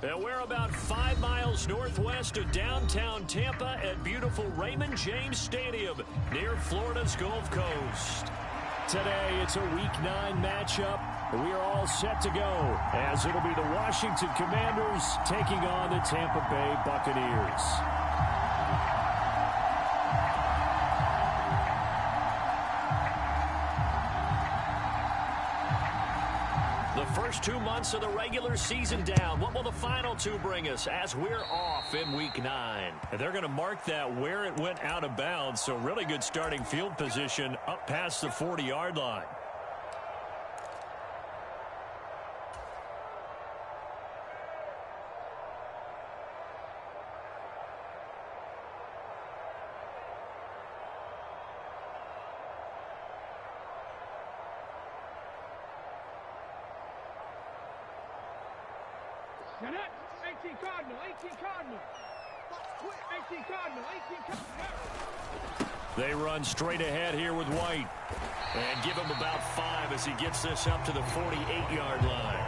And we're about 5 miles northwest of downtown Tampa at beautiful Raymond James Stadium near Florida's Gulf Coast. Today, it's a Week 9 matchup. We are all set to go as it'll be the Washington Commanders taking on the Tampa Bay Buccaneers. The first 2 months of the regular season down. What will the final 2 bring us as we're off in Week 9? And they're going to mark that where it went out of bounds, so really good starting field position up past the 40-yard line. Now that's 18 Cardinal, 18 Cardinal. 18 Cardinal, 18 Cardinal. They run straight ahead here with White. And give him about 5 as he gets this up to the 48-yard line.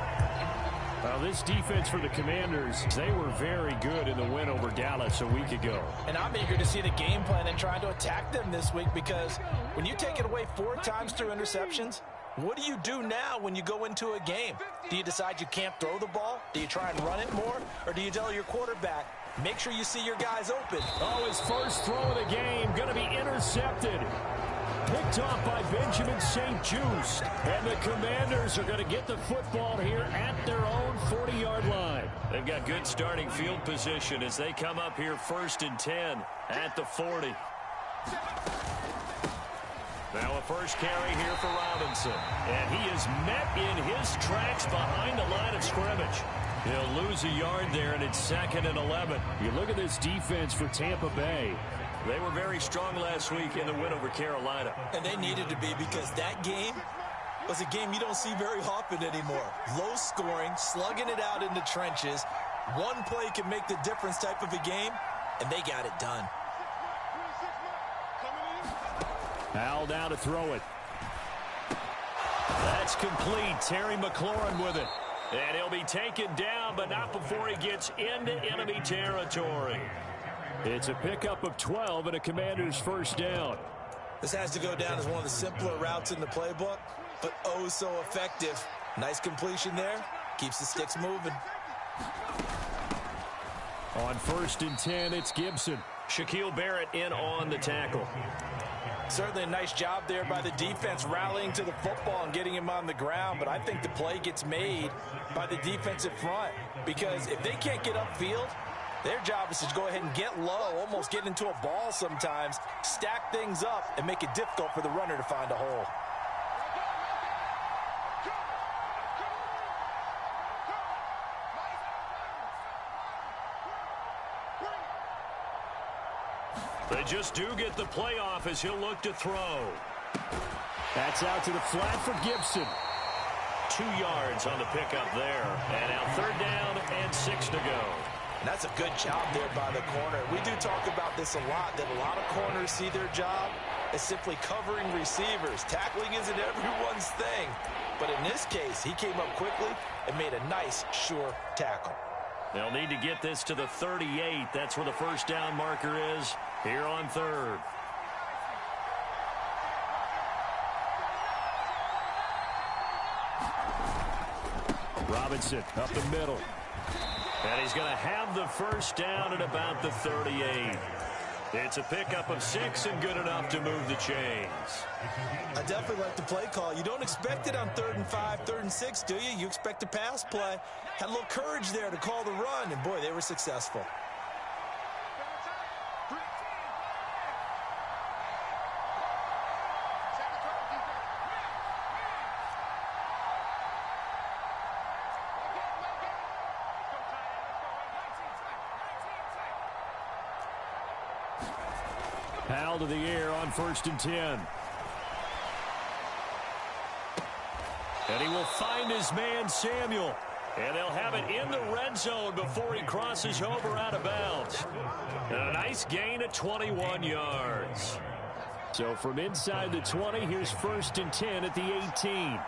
Well, this defense for the Commanders, they were very good in the win over Dallas a week ago. And I'm eager to see the game plan and trying to attack them this week, because when you take it away 4 times through interceptions, what do you do now when you go into a game? Do you decide you can't throw the ball? Do you try and run it more? Or do you tell your quarterback, make sure you see your guys open? Oh, his first throw of the game going to be intercepted. Picked off by Benjamin St-Juste. And the Commanders are going to get the football here at their own 40-yard line. They've got good starting field position as they come up here 1st and 10 at the 40. Now a first carry here for Robinson. And he is met in his tracks behind the line of scrimmage. He'll lose a yard there, and it's 2nd and 11. You look at this defense for Tampa Bay. They were very strong last week in the win over Carolina. And they needed to be, because that game was a game you don't see very often anymore. Low scoring, slugging it out in the trenches. One play can make the difference type of a game, and they got it done. Howell now to throw it. That's complete. Terry McLaurin with it. And he'll be taken down, but not before he gets into enemy territory. It's a pickup of 12 and a Commander's first down. This has to go down as one of the simpler routes in the playbook, but oh so effective. Nice completion there. Keeps the sticks moving. On 1st and 10, it's Gibson. Shaquille Barrett in on the tackle. Certainly a nice job there by the defense rallying to the football and getting him on the ground, but I think the play gets made by the defensive front, because if they can't get upfield, their job is to go ahead and get low, almost get into a ball sometimes, stack things up, and make it difficult for the runner to find a hole. They just do get the playoff as he'll look to throw. That's out to the flat for Gibson. 2 yards on the pickup there. And now 3rd down and 6 to go. And that's a good job there by the corner. We do talk about this a lot, that a lot of corners see their job as simply covering receivers. Tackling isn't everyone's thing. But in this case, he came up quickly and made a nice, sure tackle. They'll need to get this to the 38. That's where the first down marker is here on 3rd. Robinson up the middle. And he's going to have the first down at about the 38. It's a pickup of 6 and good enough to move the chains. I definitely like the play call. You don't expect it on 3rd and 5, 3rd and 6, do you? You expect a pass play. Had a little courage there to call the run, and boy, they were successful. Howell to the air on 1st and 10. And he will find his man, Samuel. And they'll have it in the red zone before he crosses over out of bounds. And a nice gain of 21 yards. So from inside the 20, here's 1st and 10 at the 18.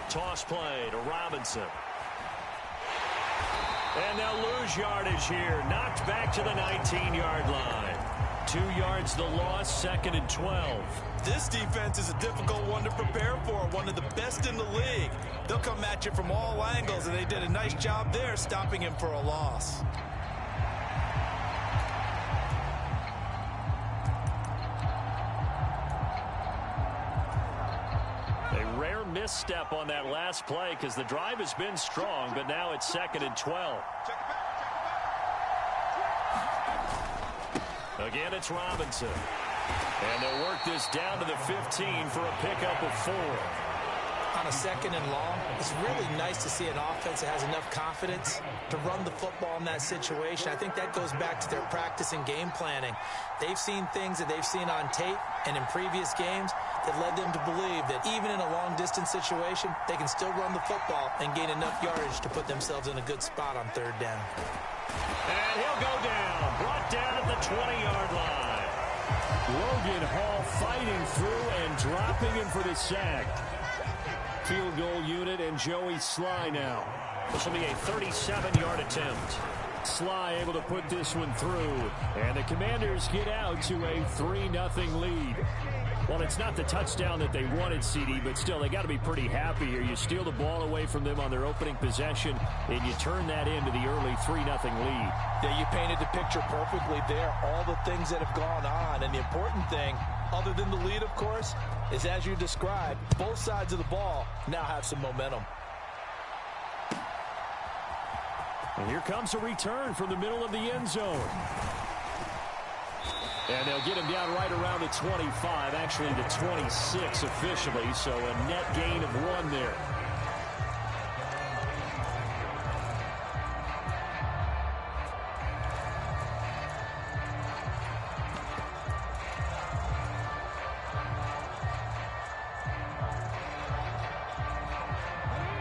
Toss play to Robinson. And they'll lose yardage here. Knocked back to the 19-yard line. 2 yards the loss, 2nd and 12. This defense is a difficult one to prepare for, one of the best in the league. They'll come at you from all angles, and they did a nice job there stopping him for a loss. A rare misstep on that last play because the drive has been strong, but now it's 2nd and 12. Again, it's Robinson. And they'll work this down to the 15 for a pickup of 4. On a 2nd and long, it's really nice to see an offense that has enough confidence to run the football in that situation. I think that goes back to their practice and game planning. They've seen things that they've seen on tape and in previous games that led them to believe that even in a long-distance situation, they can still run the football and gain enough yardage to put themselves in a good spot on 3rd down. And he'll go down, brought down at the 20-yard line. Logan Hall fighting through and dropping him for the sack. Field goal unit and Joey Sly now. This will be a 37-yard attempt. Sly able to put this one through. And the Commanders get out to a 3-0 lead. Well, it's not the touchdown that they wanted, CD, but still, they got to be pretty happy here. You steal the ball away from them on their opening possession, and you turn that into the early 3-0 lead. Yeah, you painted the picture perfectly there. All the things that have gone on, and the important thing, other than the lead, of course, is as you described, both sides of the ball now have some momentum. And here comes a return from the middle of the end zone. And they'll get him down right around the 25, actually the 26 officially, so a net gain of 1 there.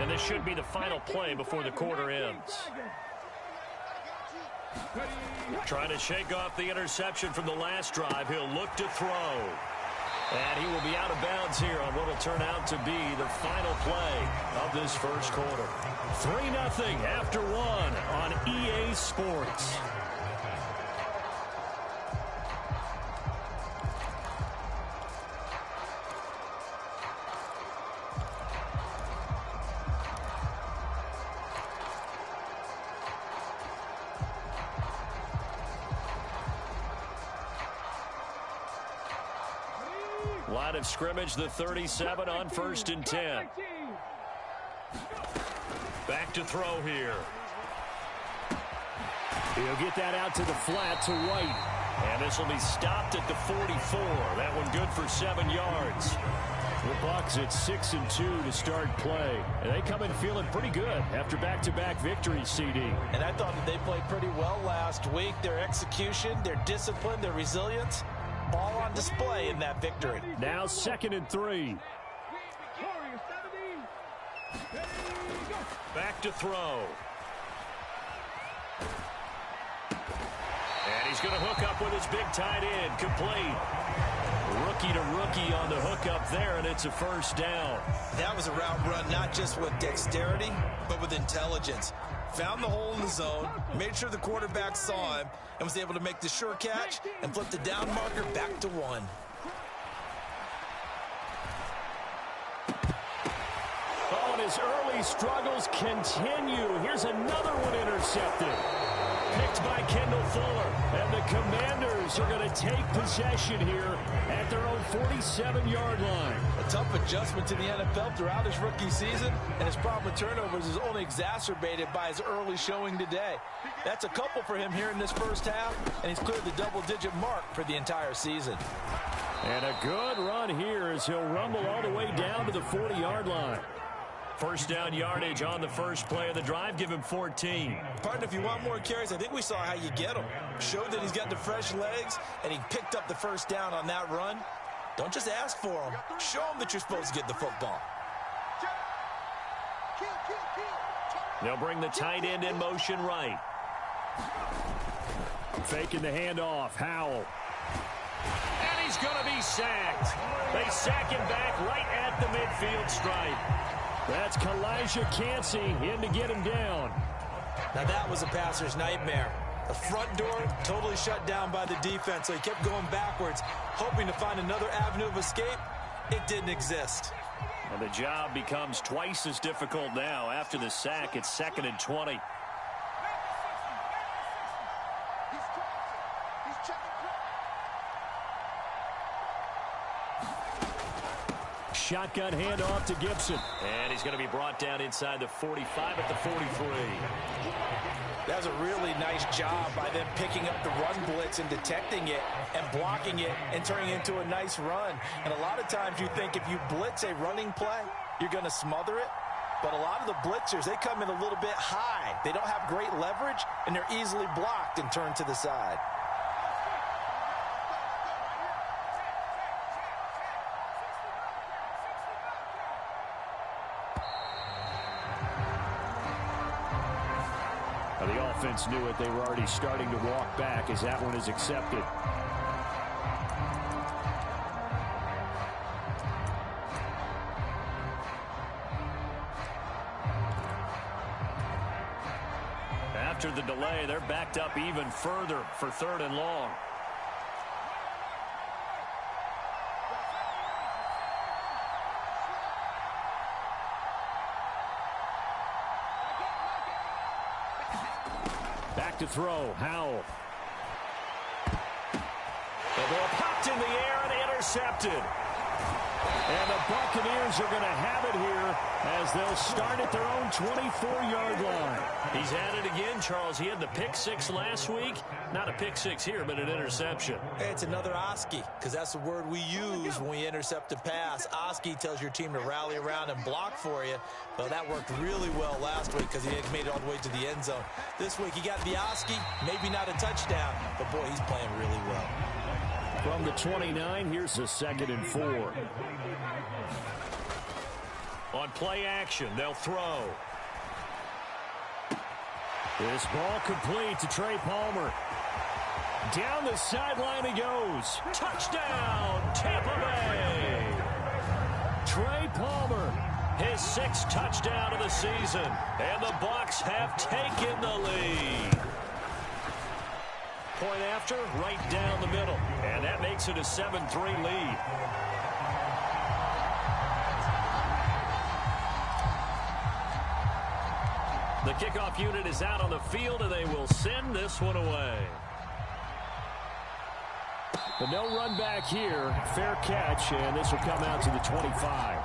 And this should be the final play before the quarter ends. Trying to shake off the interception from the last drive. He'll look to throw. And he will be out of bounds here on what will turn out to be the final play of this first quarter. 3-0 after 1 on EA Sports. Line of scrimmage, the 37 on 1st and 10. Back to throw here. He'll get that out to the flat to White. And this will be stopped at the 44. That one good for 7 yards. The Bucs at 6-2 to start play. And they come in feeling pretty good after back-to-back victories, CD. And I thought that they played pretty well last week. Their execution, their discipline, their resilience, all on display in that victory. Now 2nd and 3. Back to throw. And he's going to hook up with his big tight end. Complete. Rookie to rookie on the hookup there, and it's a 1st down. That was a route run not just with dexterity, but with intelligence. Found the hole in the zone, made sure the quarterback saw him, and was able to make the sure catch and flip the down marker back to 1. Oh, and his early struggles continue. Here's another one intercepted. Picked by Kendall Fuller. And the Commanders are going to take possession here at their own 47-yard line. A tough adjustment to the NFL throughout his rookie season, and his problem with turnovers is only exacerbated by his early showing today. That's a couple for him here in this first half, and he's cleared the double-digit mark for the entire season. And a good run here as he'll rumble all the way down to the 40-yard line. 1st down yardage on the first play of the drive. Give him 14. Partner, if you want more carries, I think we saw how you get them. Showed that he's got the fresh legs, and he picked up the 1st down on that run. Don't just ask for them. Show them that you're supposed to get the football. They'll bring the tight end in motion right. Faking the handoff. Howell. And he's going to be sacked. They sack him back right at the midfield stripe. That's Kalijah Cansey in to get him down. Now that was a passer's nightmare. The front door totally shut down by the defense, so he kept going backwards, hoping to find another avenue of escape. It didn't exist. And the job becomes twice as difficult now. After the sack, it's 2nd and 20. Shotgun handoff to Gibson. And he's going to be brought down inside the 45 at the 43. That was a really nice job by them picking up the run blitz and detecting it and blocking it and turning it into a nice run. And a lot of times you think if you blitz a running play, you're going to smother it. But a lot of the blitzers, they come in a little bit high. They don't have great leverage, and they're easily blocked and turned to the side. The offense knew it. They were already starting to walk back as that one is accepted. After the delay, they're backed up even further for 3rd and long. Back to throw, Howell. The ball popped in the air and intercepted. And the Buccaneers are going to have it here as they'll start at their own 24-yard line. He's at it again, Charles. He had the pick six last week. Not a pick six here, but an interception. Hey, it's another Oski, because that's the word we use when we intercept a pass. Oski tells your team to rally around and block for you. Well, that worked really well last week because he made it all the way to the end zone. This week, he got the Oski, maybe not a touchdown, but boy, he's playing really well. From the 29, here's a 2nd and 4. On play action, they'll throw. This ball complete to Trey Palmer. Down the sideline he goes. Touchdown, Tampa Bay. Trey Palmer, his 6th touchdown of the season. And the Bucs have taken the lead. Point after, right down the middle. And that makes it a 7-3 lead. The kickoff unit is out on the field, and they will send this one away. But no run back here. Fair catch, and this will come out to the 25.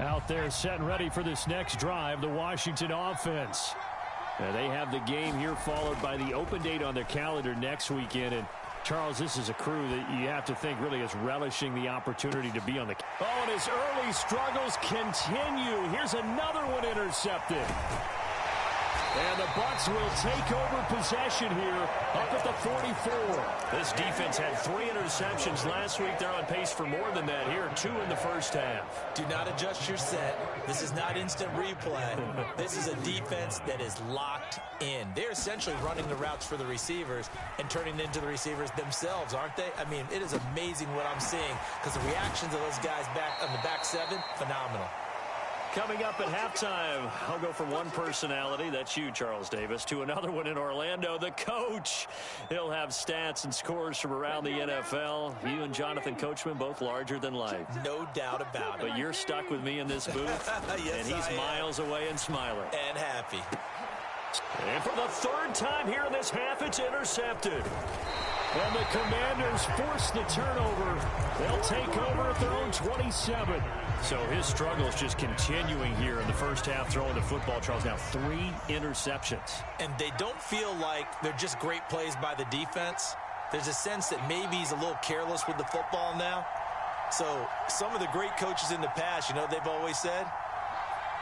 Out there set and ready for this next drive, the Washington offense. They have the game here followed by the open date on their calendar next weekend. And Charles, this is a crew that you have to think really is relishing the opportunity to be on the... Oh, and his early struggles continue. Here's another one intercepted. And the Bucs will take over possession here up at the 44. This defense had 3 interceptions last week. They're on pace for more than that here. 2 in the first half. Do not adjust your set. This is not instant replay. This is a defense that is locked in. They're essentially running the routes for the receivers and turning it into the receivers themselves, aren't they? I mean, it is amazing what I'm seeing because the reactions of those guys back on the back 7, phenomenal. Coming up at halftime, I'll go from one personality, that's you, Charles Davis, to another one in Orlando, the coach. He'll have stats and scores from around the NFL. You and Jonathan Coachman, both larger than life. No doubt about it. But you're stuck with me in this booth, yes, and he's miles away and smiling. And happy. And for the 3rd time here in this half, it's intercepted. And the Commanders force the turnover. They'll take over at their own 27. So his struggles just continuing here in the first half throwing the football, Charles. Now 3 interceptions. And they don't feel like they're just great plays by the defense. There's a sense that maybe he's a little careless with the football now. So some of the great coaches in the past, you know, they've always said,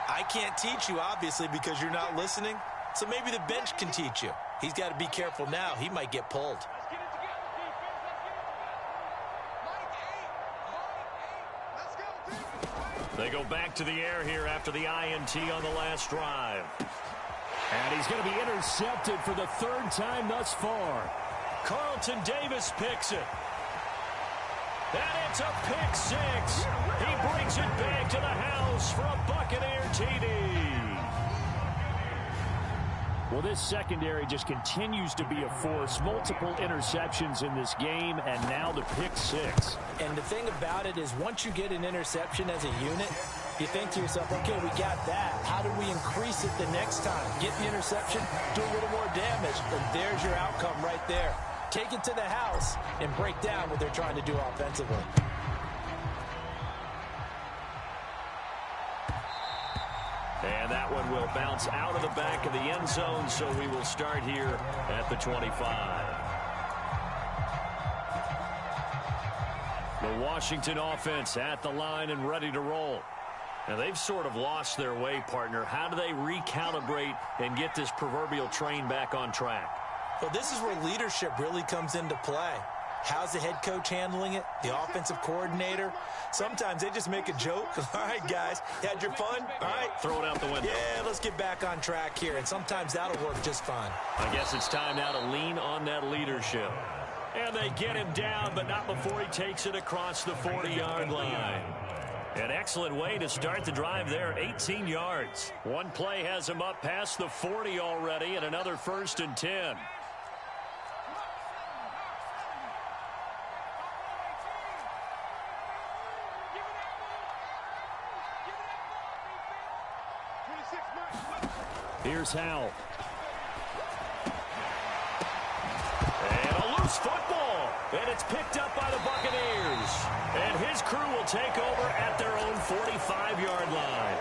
I can't teach you, obviously, because you're not listening. So maybe the bench can teach you. He's got to be careful now. He might get pulled. Let's get it together, defense. Let's get it together. Line 8. Line 8. Let's go. They go back to the air here after the INT on the last drive. And he's going to be intercepted for the third time thus far. Carlton Davis picks it. And it's a pick six. He brings it back to the house for a Buccaneer TD. Well, this secondary just continues to be a force. Multiple interceptions in this game, and now the pick six. And the thing about it is once you get an interception as a unit, you think to yourself, okay, we got that. How do we increase it the next time? Get the interception, do a little more damage, and there's your outcome right there. Take it to the house and break down what they're trying to do offensively. And that one will bounce out of the back of the end zone, so we will start here at the 25. The Washington offense at the line and ready to roll. Now, they've sort of lost their way, partner. How do they recalibrate and get this proverbial train back on track? Well, this is where leadership really comes into play. How's the head coach handling it? The offensive coordinator? Sometimes they just make a joke. All right, guys, you had your fun? All right. Throw it out the window. Yeah, let's get back on track here, and sometimes that'll work just fine. I guess it's time now to lean on that leadership. And they get him down, but not before he takes it across the 40-yard line. An excellent way to start the drive there, 18 yards. One play has him up past the 40 already, and another 1st and 10. Here's Howell. And a loose football. And it's picked up by the Buccaneers. And his crew will take over at their own 45-yard line.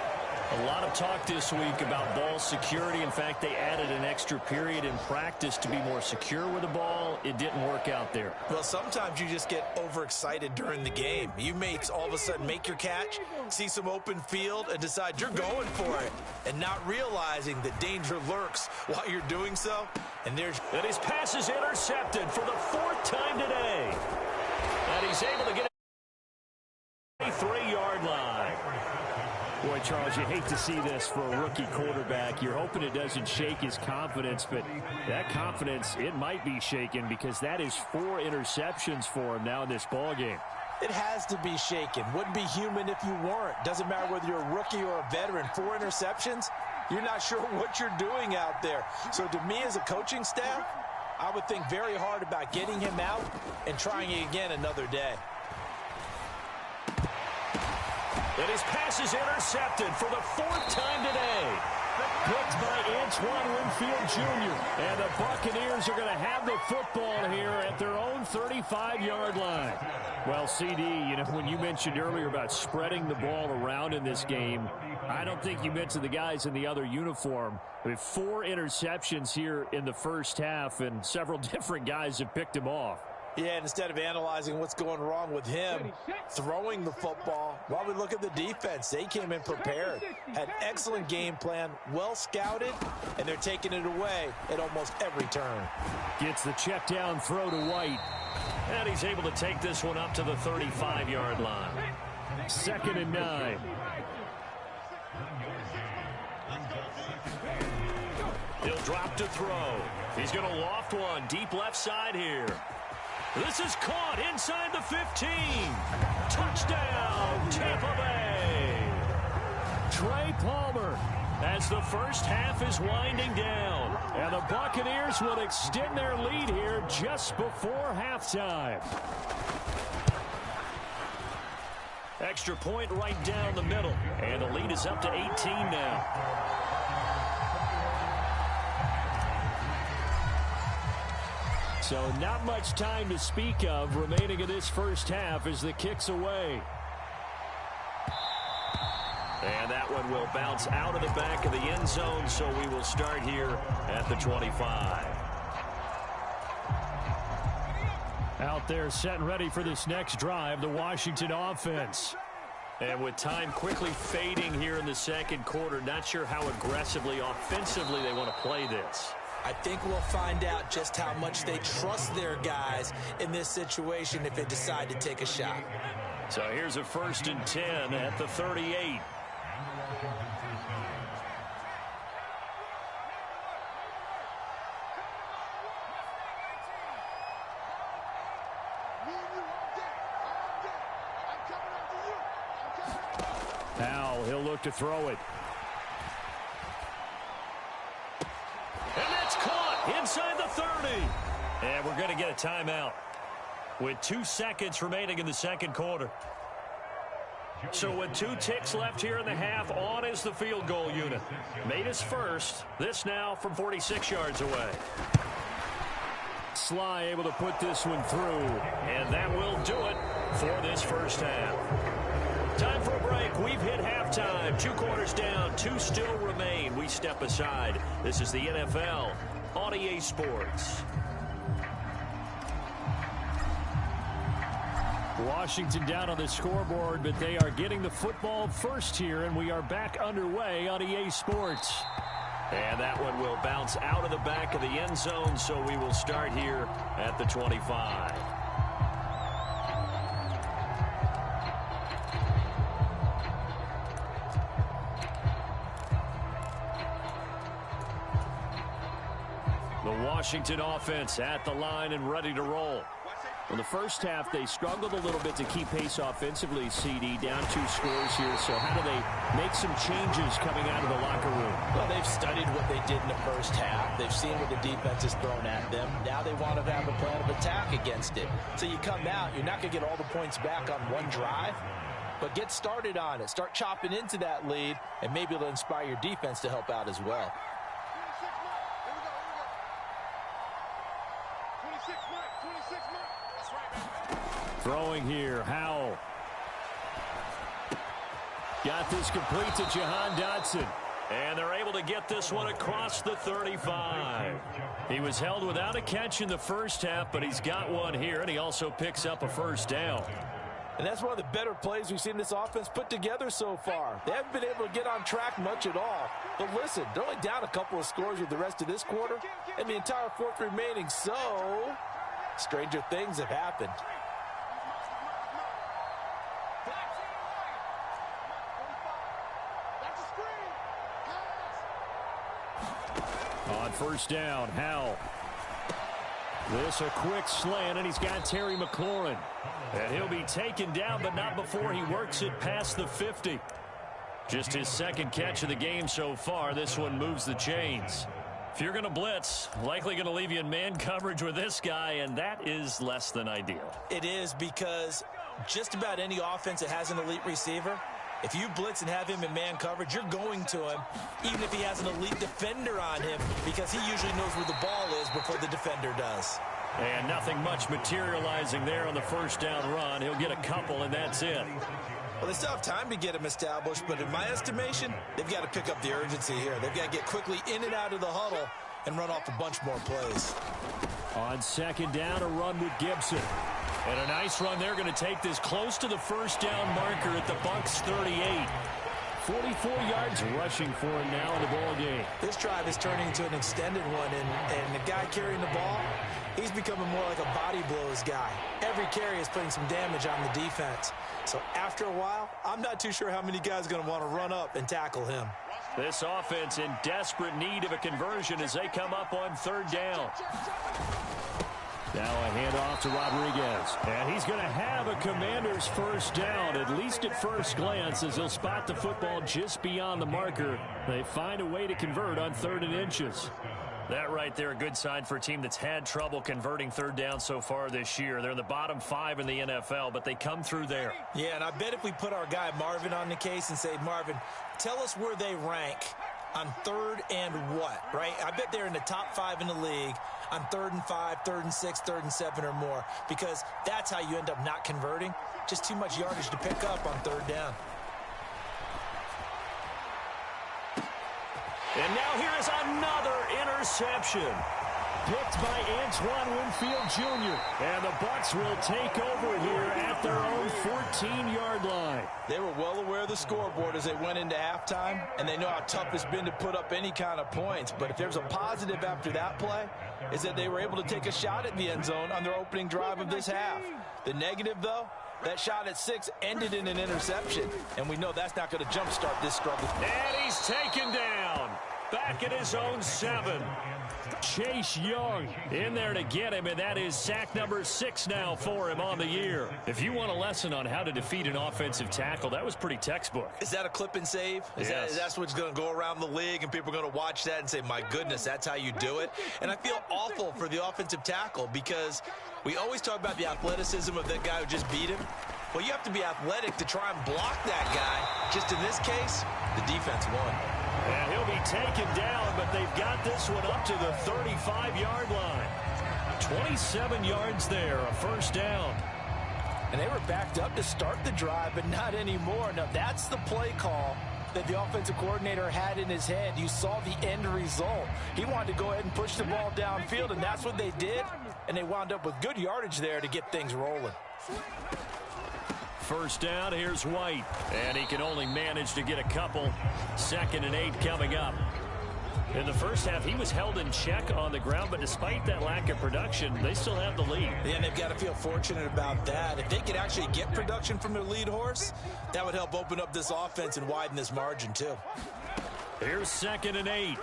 A lot of talk this week about ball security. In fact, they added an extra period in practice to be more secure with the ball. It didn't work out there. Well, sometimes you just get overexcited during the game. You may all of a sudden make your catch, see some open field, and decide you're going for it, and not realizing that danger lurks while you're doing so. And his pass is intercepted for the 4th time today. And he's able to get a 3-yard line. Boy, Charles, you hate to see this for a rookie quarterback. You're hoping it doesn't shake his confidence, but that confidence, it might be shaken because that is 4 interceptions for him now in this ballgame. It has to be shaken. Wouldn't be human if you weren't. Doesn't matter whether you're a rookie or a veteran. 4 interceptions, you're not sure what you're doing out there. So to me as a coaching staff, I would think very hard about getting him out and trying it again another day. And his pass is intercepted for the 4th time today. Picked by Antoine Winfield Jr. And the Buccaneers are going to have the football here at their own 35-yard line. Well, CD, when you mentioned earlier about spreading the ball around in this game, I don't think you mentioned the guys in the other uniform. We have 4 interceptions here in the first half, and several different guys have picked him off. Yeah, and instead of analyzing what's going wrong with him throwing the football, while we look at the defense, they came in prepared, had excellent game plan, well scouted, and they're taking it away at almost every turn. Gets the check down throw to White. And he's able to take this one up to the 35-yard line. 2nd and 9. He'll drop to throw. He's going to loft one deep left side here. This is caught inside the 15. Touchdown, Tampa Bay. Trey Palmer as the first half is winding down. And the Buccaneers will extend their lead here just before halftime. Extra point right down the middle. And the lead is up to 18 now. So not much time to speak of remaining in this first half as the kick's away. And that one will bounce out of the back of the end zone, so we will start here at the 25. Out there set and ready for this next drive, the Washington offense. And with time quickly fading here in the second quarter, not sure how aggressively, offensively they want to play this. I think we'll find out just how much they trust their guys in this situation if they decide to take a shot. So here's a 1st and 10 at the 38. Now he'll look to throw it. And that's caught inside the 30. And we're going to get a timeout with 2 seconds remaining in the second quarter. So with 2 ticks left here in the half, on is the field goal unit. Made his first. This now from 46 yards away. Sly able to put this one through. And that will do it for this first half. Time for a break. We've hit halftime. 2 quarters down. 2 still remain. We step aside. This is the NFL on EA Sports. Washington down on the scoreboard, but they are getting the football first here, and we are back underway on EA Sports. And that one will bounce out of the back of the end zone, so we will start here at the 25. The Washington offense at the line and ready to roll. In the first half, they struggled a little bit to keep pace offensively, CD, down 2 scores here. So how do they make some changes coming out of the locker room? Well, they've studied what they did in the first half. They've seen what the defense has thrown at them. Now they want to have a plan of attack against it. So you come out, you're not going to get all the points back on one drive, but get started on it. Start chopping into that lead, and maybe it'll inspire your defense to help out as well. Throwing here, Howell. Got this complete to Jahan Dotson. And they're able to get this one across the 35. He was held without a catch in the first half, but he's got one here, and he also picks up a first down. And that's one of the better plays we've seen this offense put together so far. They haven't been able to get on track much at all. But listen, they're only down a couple of scores with the rest of this quarter, and the entire fourth remaining, so stranger things have happened. On first down, Howell. This a quick slant, and he's got Terry McLaurin. And he'll be taken down, but not before he works it past the 50. Just his second catch of the game so far. This one moves the chains. If you're going to blitz, likely going to leave you in man coverage with this guy, and that is less than ideal. It is, because just about any offense that has an elite receiver, if you blitz and have him in man coverage, you're going to him, even if he has an elite defender on him, because he usually knows where the ball is before the defender does. And nothing much materializing there on the first down run. He'll get a couple, and that's it. Well, they still have time to get him established, but in my estimation, they've got to pick up the urgency here. They've got to get quickly in and out of the huddle and run off a bunch more plays. On second down, a run with Gibson. And a nice run. They're going to take this close to the first down marker at the Bucs 38. 44 yards rushing for him now in the ball game. This drive is turning into an extended one, and the guy carrying the ball, he's becoming more like a body blows guy. Every carry is putting some damage on the defense. So after a while, I'm not too sure how many guys are going to want to run up and tackle him. This offense in desperate need of a conversion as they come up on third down. Now a handoff to Rodriguez. And he's going to have a Commander's first down, at least at first glance, as he'll spot the football just beyond the marker. They find a way to convert on 3rd and inches. That right there, a good sign for a team that's had trouble converting third down so far this year. They're in the bottom 5 in the NFL, but they come through there. Yeah, and I bet if we put our guy Marvin on the case and say, Marvin, tell us where they rank on 3rd and what, right? I bet they're in the top 5 in the league on 3rd and 5, 3rd and 6, 3rd and 7 or more, because that's how you end up not converting. Just too much yardage to pick up on 3rd down. And now here is another interception. Picked by Antoine Winfield Jr. And the Bucs will take over here at their own 14-yard line. They were well aware of the scoreboard as they went into halftime, and they know how tough it's been to put up any kind of points. But if there's a positive after that play, is that they were able to take a shot at the end zone on their opening drive of this half. The negative, though, That shot at 6 ended in an interception, and we know that's not going to jumpstart this struggle. And he's taken down. Back at his own 7. Chase Young in there to get him, and that is sack number 6 now for him on the year. If you want a lesson on how to defeat an offensive tackle, that was pretty textbook. Is that a clip and save? That's what's going to go around the league, and people are going to watch that and say, my goodness, that's how you do it? And I feel awful for the offensive tackle because we always talk about the athleticism of that guy who just beat him. Well, you have to be athletic to try and block that guy. Just in this case, the defense won. And he'll be taken down, but they've got this one up to the 35-yard line. 27 yards there, a first down. And they were backed up to start the drive, but not anymore. Now, that's the play call that the offensive coordinator had in his head. You saw the end result. He wanted to go ahead and push the ball downfield, and that's what they did. And they wound up with good yardage there to get things rolling. First down, here's White. And he can only manage to get a couple. 2nd and 8 coming up. In the first half, he was held in check on the ground, but despite that lack of production, they still have the lead. Yeah, and they've got to feel fortunate about that. If they could actually get production from their lead horse, that would help open up this offense and widen this margin, too. Here's 2nd and 8.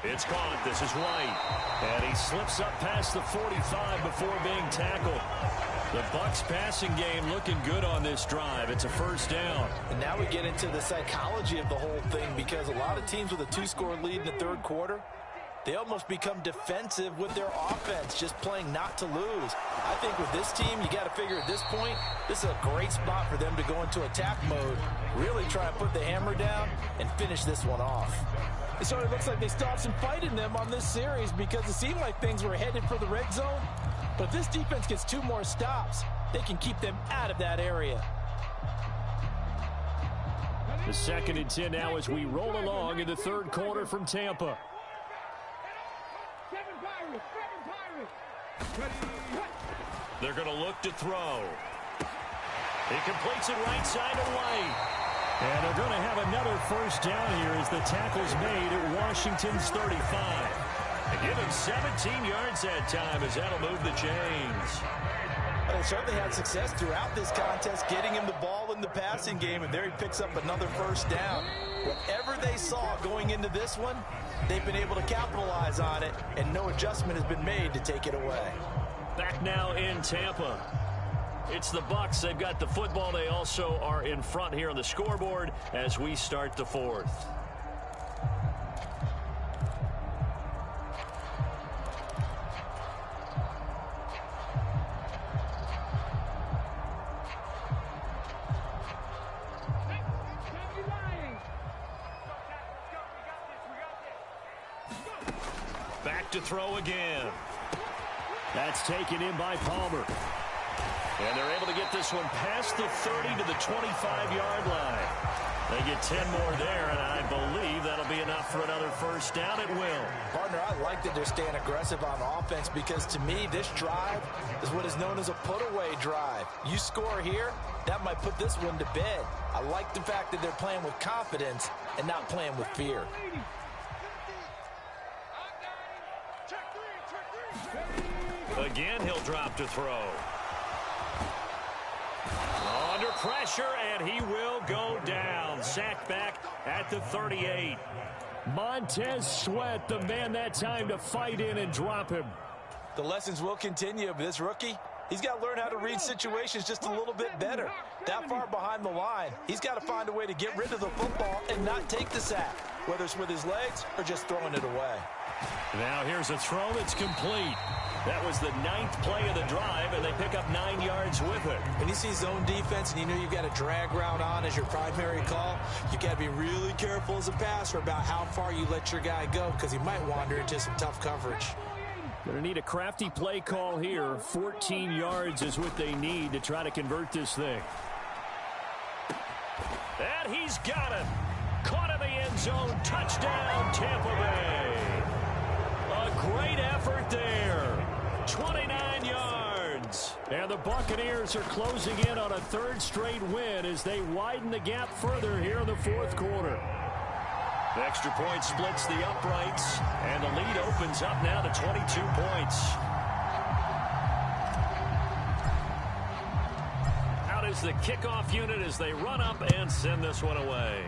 It's caught. This is White. And he slips up past the 45 before being tackled. The Bucs passing game looking good on this drive. It's a first down. And now we get into the psychology of the whole thing, because a lot of teams with a 2-score lead in the third quarter, they almost become defensive with their offense, just playing not to lose. I think with this team, you got to figure at this point, this is a great spot for them to go into attack mode, really try and put the hammer down and finish this one off. It sort of looks like they still have some fight in them on this series, because it seemed like things were headed for the red zone. But if this defense gets 2 more stops, they can keep them out of that area. The 2nd and 10 now as we roll along in the third quarter from Tampa. 7 Pirates. They're going to look to throw. He completes it right side to White. And they're going to have another first down here as the tackle's made at Washington's 35. They give him 17 yards that time as that'll move the chains. They certainly had success throughout this contest, getting him the ball in the passing game, and there he picks up another first down. Whatever they saw going into this one, they've been able to capitalize on it, and no adjustment has been made to take it away. Back now in Tampa. It's the Bucs. They've got the football. They also are in front here on the scoreboard as we start the fourth. Back to throw again. That's taken in by Palmer. And they're able to get this one past the 30 to the 25-yard line. They get 10 more there, and I believe that'll be enough for another first down. It will. Partner, I like that they're staying aggressive on offense, because to me, this drive is what is known as a put-away drive. You score here, that might put this one to bed. I like the fact that they're playing with confidence and not playing with fear. Again, he'll drop to throw. Under pressure, and he will go down. Sacked back at the 38. Montez Sweat, the man that time to fight in and drop him. The lessons will continue, but this rookie, he's got to learn how to read situations just a little bit better. That far behind the line, he's got to find a way to get rid of the football and not take the sack, whether it's with his legs or just throwing it away. Now here's a throw that's complete. That was the 9th play of the drive, and they pick up 9 yards with it. When you see zone defense and you know you've got a drag route on as your primary call, you got to be really careful as a passer about how far you let your guy go, because he might wander into some tough coverage. Going to need a crafty play call here. 14 yards is what they need to try to convert this thing. And he's got it. Caught in the end zone. Touchdown, Tampa Bay. A great effort there. 29 yards. And the Buccaneers are closing in on a 3rd straight win as they widen the gap further here in the 4th quarter. The extra point splits the uprights, and the lead opens up now to 22 points. is the kickoff unit as they run up and send this one away.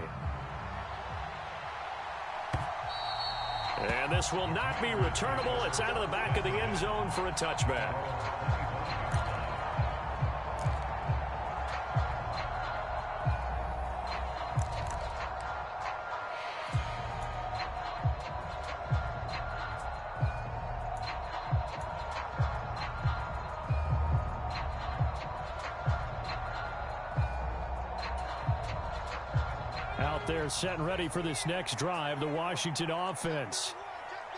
And this will not be returnable. It's out of the back of the end zone for a touchback. Out there set and ready for this next drive, the Washington offense.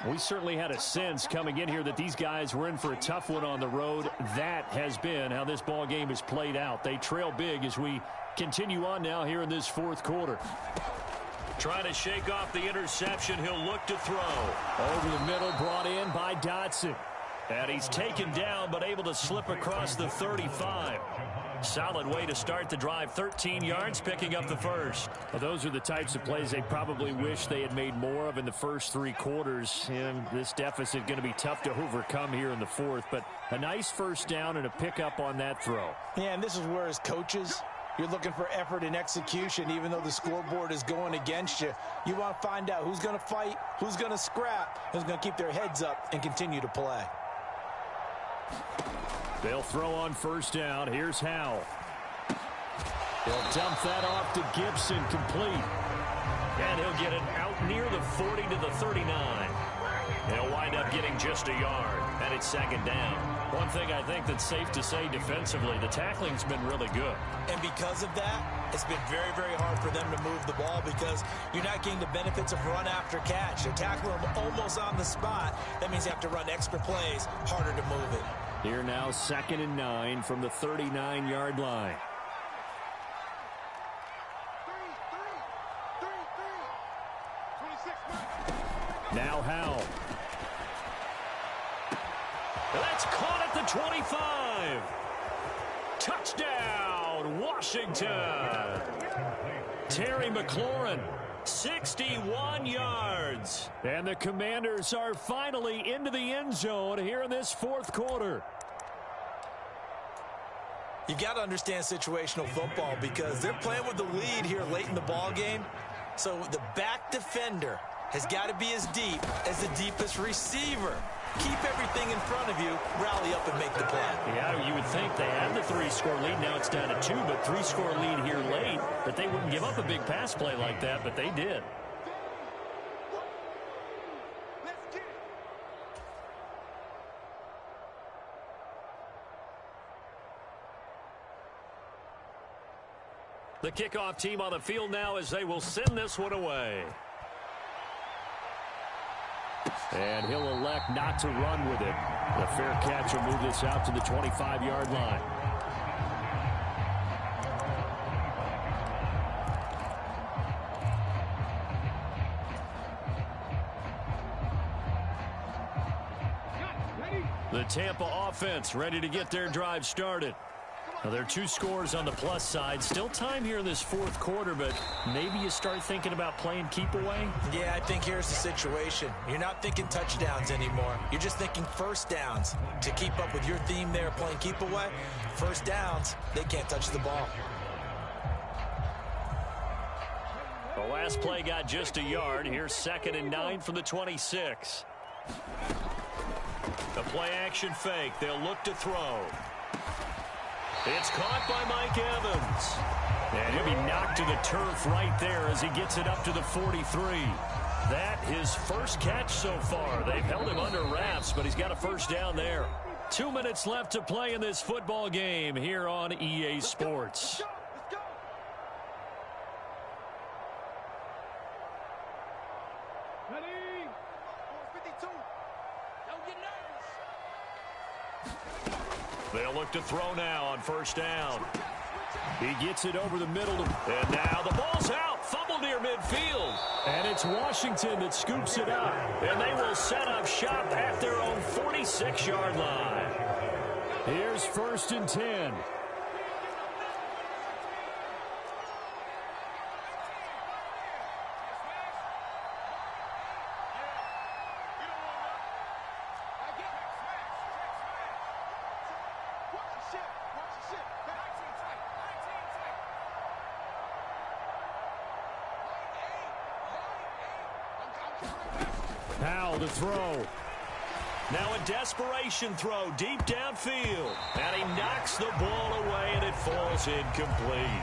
We certainly had a sense coming in here that these guys were in for a tough one on the road. That has been how this ball game has played out. They trail big as we continue on now here in this fourth quarter. Trying to shake off the interception. He'll look to throw. Over the middle, brought in by Dotson. And he's taken down, but able to slip across the 35. Solid way to start the drive. 13 yards, picking up the first. Well, those are the types of plays they probably wish they had made more of in the first three quarters. And this deficit going to be tough to overcome here in the fourth. But a nice first down and a pickup on that throw. Yeah, and this is where, as coaches, you're looking for effort and execution. Even though the scoreboard is going against you, you want to find out who's going to fight, who's going to scrap, who's going to keep their heads up and continue to play. They'll throw on first down. Here's Howell. He'll dump that off to Gibson, complete. And he'll get it out near the 40 to the 39. He'll wind up getting just a yard, and it's second down. One thing I think that's safe to say defensively, the tackling's been really good. And because of that, it's been very, very hard for them to move the ball because you're not getting the benefits of run after catch. You tackle them almost on the spot. That means you have to run extra plays, harder to move it. Here now, 2nd and 9 from the 39-yard line. Now Howell. That's caught at the 25. Touchdown, Washington. Terry McLaurin, 61 yards. And the Commanders are finally into the end zone here in this fourth quarter. You got to understand situational football because they're playing with the lead here late in the ball game. So the back defender has got to be as deep as the deepest receiver. Keep everything in front of you, rally up and make the play. Yeah, you would think they had the 3-score lead. Now it's down to 2, but 3-score lead here late. That they wouldn't give up a big pass play like that, but they did. The kickoff team on the field now as they will send this one away. And he'll elect not to run with it. The fair catch will move this out to the 25-yard line. The Tampa offense ready to get their drive started. Now, there are 2 scores on the plus side. Still time here in this fourth quarter, but maybe you start thinking about playing keep away? Yeah, I think here's the situation. You're not thinking touchdowns anymore. You're just thinking first downs. To keep up with your theme there, playing keep away, first downs, they can't touch the ball. The last play got just a yard. Here's 2nd and 9 from the 26. The play action fake. They'll look to throw. It's caught by Mike Evans. And he'll be knocked to the turf right there as he gets it up to the 43. That his first catch so far. They've held him under wraps, but he's got a first down there. 2 minutes left to play in this football game here on EA Sports. They'll look to throw now on first down. He gets it over the middle. And now the ball's out. Fumble near midfield. And it's Washington that scoops it up. And they will set up shop at their own 46-yard line. Here's 1st and 10. Powell to throw. Now a desperation throw deep downfield. And he knocks the ball away, and it falls incomplete.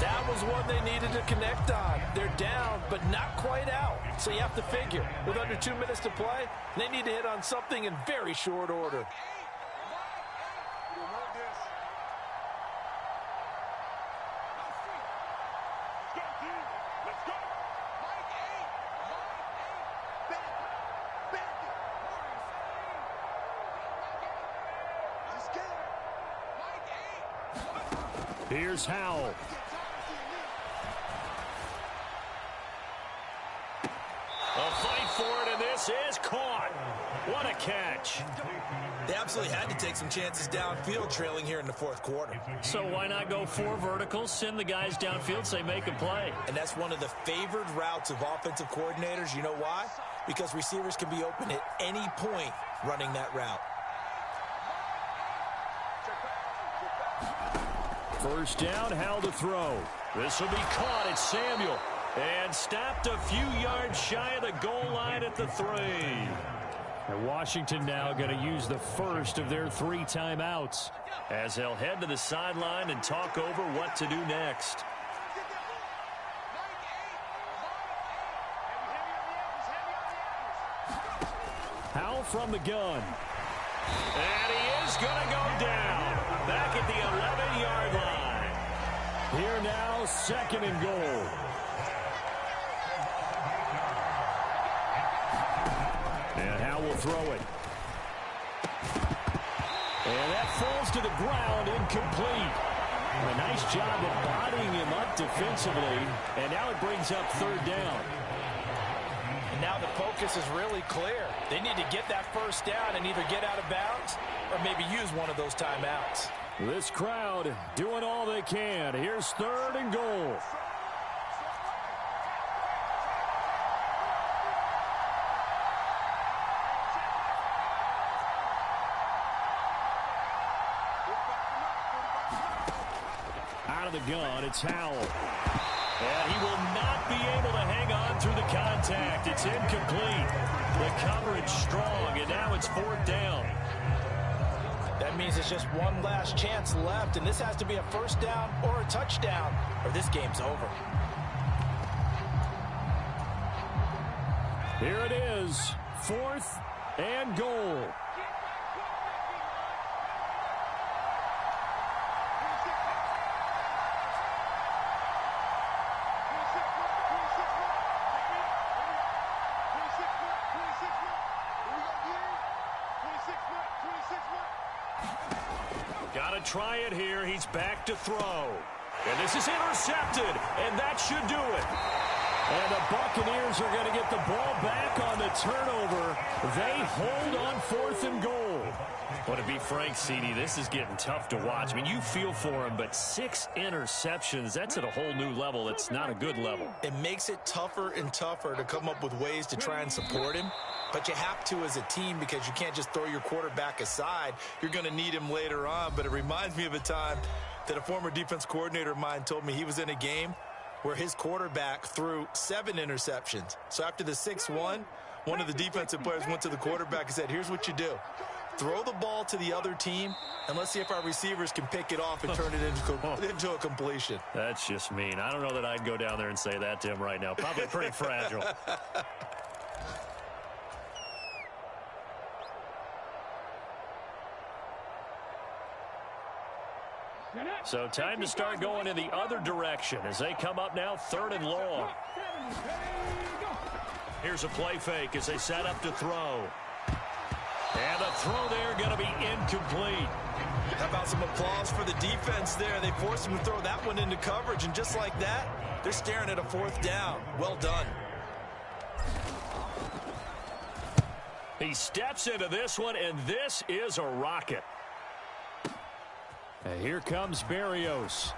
That was one they needed to connect on. They're down, but not quite out. So you have to figure, with under 2 minutes to play, they need to hit on something in very short order. Here's Howell. A fight for it, and this is caught. What a catch. They absolutely had to take some chances downfield trailing here in the fourth quarter. So why not go 4 verticals, send the guys downfield, say make a play? And that's one of the favored routes of offensive coordinators. You know why? Because receivers can be open at any point running that route. First down, Howell to throw. This will be caught. It's Samuel. And stopped a few yards shy of the goal line at the 3. And Washington now going to use the first of their 3 timeouts, as they'll head to the sideline and talk over what to do next. Howell from the gun. And he is going to go down back at the 11-yard line. Here now, 2nd and goal. And Howell will throw it. And that falls to the ground, incomplete. A nice job of bodying him up defensively. And now it brings up 3rd down. And now the focus is really clear. They need to get that first down and either get out of bounds or maybe use one of those timeouts. This crowd doing all they can. Here's 3rd and goal. Out of the gun, it's Howell. And he will not be able to hang on through the contact. It's incomplete. The coverage strong, and now it's 4th down. That means it's just one last chance left, and this has to be a first down or a touchdown, or this game's over. Here it is, 4th and goal. Got to try it here. He's back to throw. And this is intercepted, and that should do it. And the Buccaneers are going to get the ball back on the turnover. They hold on 4th and goal. Well, to be frank, CD, this is getting tough to watch. I mean, you feel for him, but 6 interceptions, that's at a whole new level. It's not a good level. It makes it tougher and tougher to come up with ways to try and support him. But you have to as a team because you can't just throw your quarterback aside. You're going to need him later on. But it reminds me of a time that a former defense coordinator of mine told me he was in a game where his quarterback threw 7 interceptions. So after the 6-1, one of the defensive players went to the quarterback and said, here's what you do. Throw the ball to the other team, and let's see if our receivers can pick it off and turn it into a completion. That's just mean. I don't know that I'd go down there and say that to him right now. Probably pretty fragile. So time to start going in the other direction as they come up now 3rd and long. Here's a play fake as they set up to throw. And the throw there going to be incomplete. How about some applause for the defense there? They forced him to throw that one into coverage, and just like that, they're staring at a 4th down. Well done. He steps into this one, and this is a rocket. And here comes Berrios.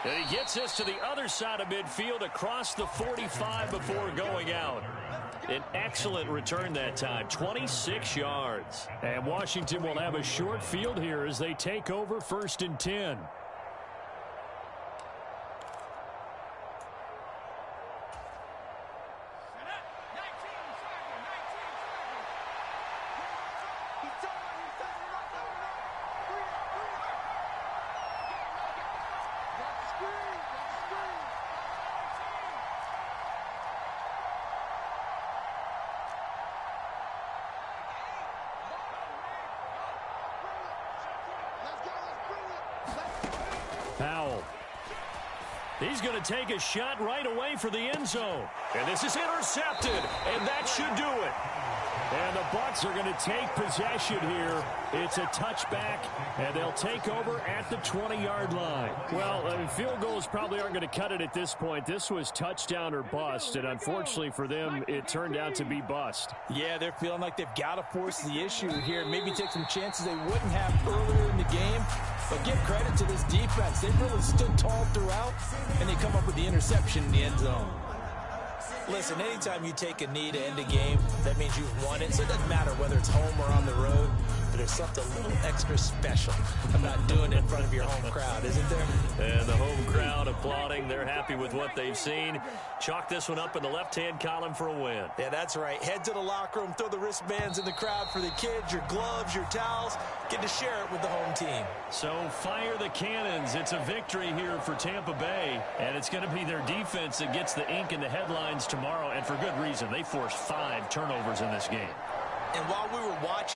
And he gets us to the other side of midfield across the 45 before going out. An excellent return that time, 26 yards. And Washington will have a short field here as they take over 1st and 10. He's going to take a shot right away for the end zone. And this is intercepted, and that should do it. And the Bucs are going to take possession here. It's a touchback, and they'll take over at the 20-yard line. Well, field goals probably aren't going to cut it at this point. This was touchdown or bust, and unfortunately for them, it turned out to be bust. Yeah, they're feeling like they've got to force the issue here. Maybe take some chances they wouldn't have earlier in the game. But give credit to this defense. They've really stood tall throughout, and they come up with the interception in the end zone. Listen, anytime you take a knee to end a game, that means you've won it. So it doesn't matter whether it's home or on the road, but there's something a little extra special about doing it in front of your home crowd, isn't there? And the home crowd applauding. They're happy with what they've seen. Chalk this one up in the left-hand column for a win. Yeah, that's right. Head to the locker room, throw the wristbands in the crowd for the kids, your gloves, your towels. Get to share it with the home team. So fire the cannons. It's a victory here for Tampa Bay, and it's going to be their defense that gets the ink in the headlines tomorrow, and for good reason. They forced 5 turnovers in this game. And while we were watching,